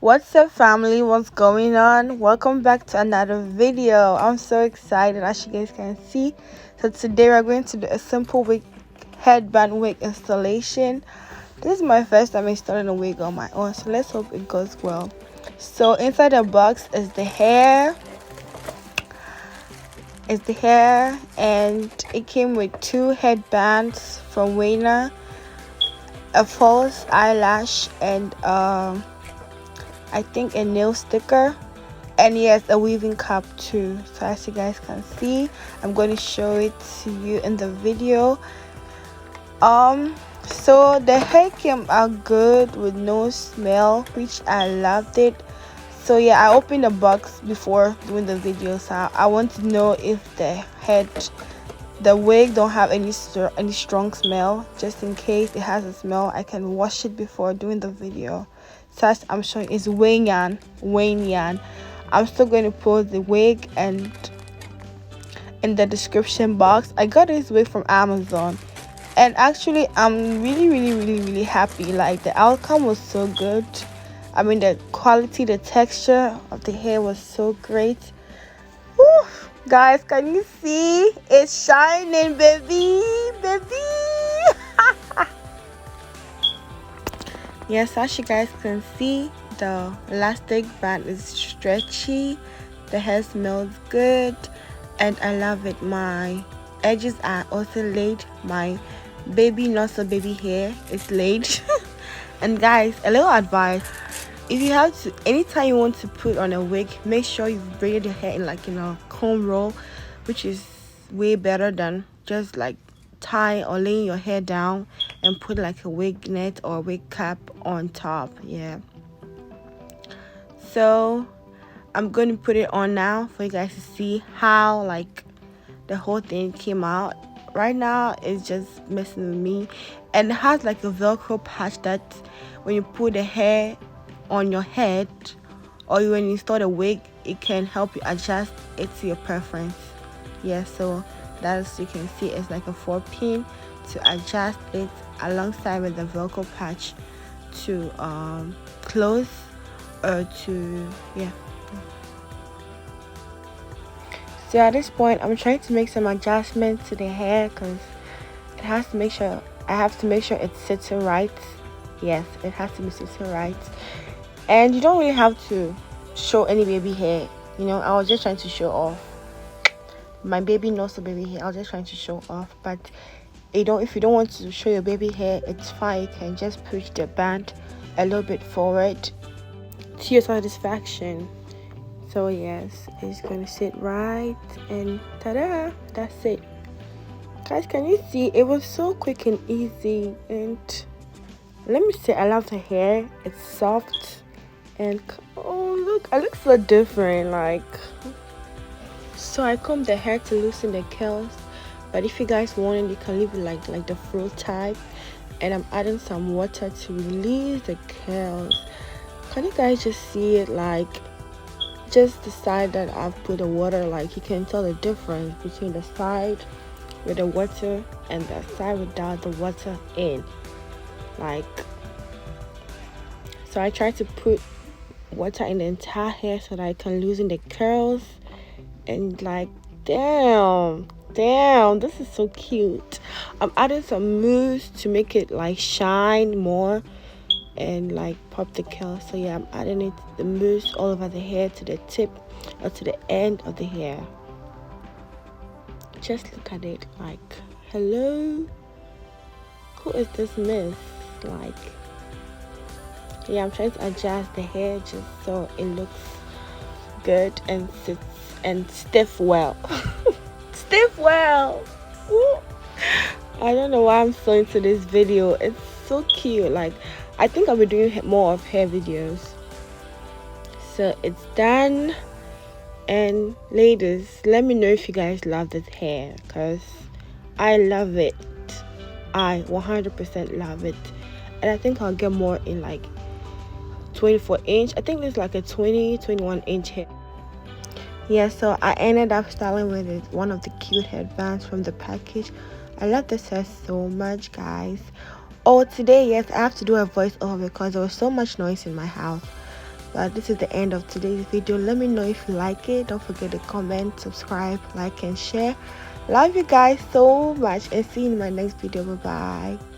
What's up, family? What's going on? Welcome back to another video. I'm so excited, as you guys can see. So today we're going to do a simple wig headband wig installation. This is my first time installing a wig on my own, so let's hope it goes well. So inside the box is the hair. And it came with two headbands from Wayna, a false eyelash, and I think a nail sticker, and yes, a weaving cap too. So as you guys can see, I'm going to show it to you in the video. So the hair came out good with no smell, which I loved it. So yeah, I opened the box before doing the video, so I want to know if the wig don't have any strong smell. Just in case it has a smell, I can wash it before doing the video. So as I'm showing, it's Wayne yarn. I'm still going to post the wig and in the description box. I got this wig from Amazon, and actually I'm really happy. Like, the outcome was so good. I mean, the quality, the texture of the hair was so great. Woo! Guys, can you see? It's shining, baby. Yes, as you guys can see, the elastic band is stretchy, the hair smells good, and I love it. My edges are also laid. My baby, not so baby hair is laid. And guys, a little advice: if you have to, anytime you want to put on a wig, make sure you've braided your hair in a comb roll, which is way better than just like tie or laying your hair down and put like a wig net or a wig cap on top. Yeah, so I'm going to put it on now for you guys to see how like the whole thing came out. Right now it's just messing with me, and it has like a velcro patch that when you put the hair on your head or when you install the wig, it can help you adjust it to your preference. Yeah, so that's, you can see it's like a 4-pin to adjust it alongside with the velcro patch to close or to, yeah. So at this point I'm trying to make some adjustments to the hair because I have to make sure it's sitting right. Yes, it has to be sitting right. And you don't really have to show any baby hair, you know. I was just trying to show off my baby, not so baby hair. I was just trying to show off. But if you don't want to show your baby hair, it's fine. You can just push the band a little bit forward to your satisfaction. So yes, it's going to sit right, and ta-da, that's it. Guys, can you see? It was so quick and easy. And let me say, I love the hair. It's soft, and oh look, I look so different. Like, so I combed the hair to loosen the curls, but if you guys want it, you can leave it like the fro type. And I'm adding some water to release the curls. Can you guys just see it? Like, just the side that I've put the water, like you can tell the difference between the side with the water and the side without the water in. Like, so I try to put water in the entire hair so that I can loosen the curls. And like, damn, this is so cute. I'm adding some mousse to make it like shine more and like pop the curls. So yeah, I'm adding the mousse all over the hair, to the tip or to the end of the hair. Just look at it. Like, hello, who is this miss? Like, yeah, I'm trying to adjust the hair just so it looks good and sits and stiff well. Stiff well. Woo. I don't know why I'm so into this video. It's so cute. Like, I think I'll be doing more of hair videos. So it's done. And ladies, let me know if you guys love this hair, because I love it. I 100% love it. And I think I'll get more in like 24-inch. I think there's like a 21-inch hair. Yeah, so I ended up styling with it, one of the cute headbands from the package. I love this hair so much, guys. Oh, today, yes, I have to do a voiceover because there was so much noise in my house. But this is the end of today's video. Let me know if you like it. Don't forget to comment, subscribe, like, and share. Love you guys so much, and see you in my next video. Bye bye.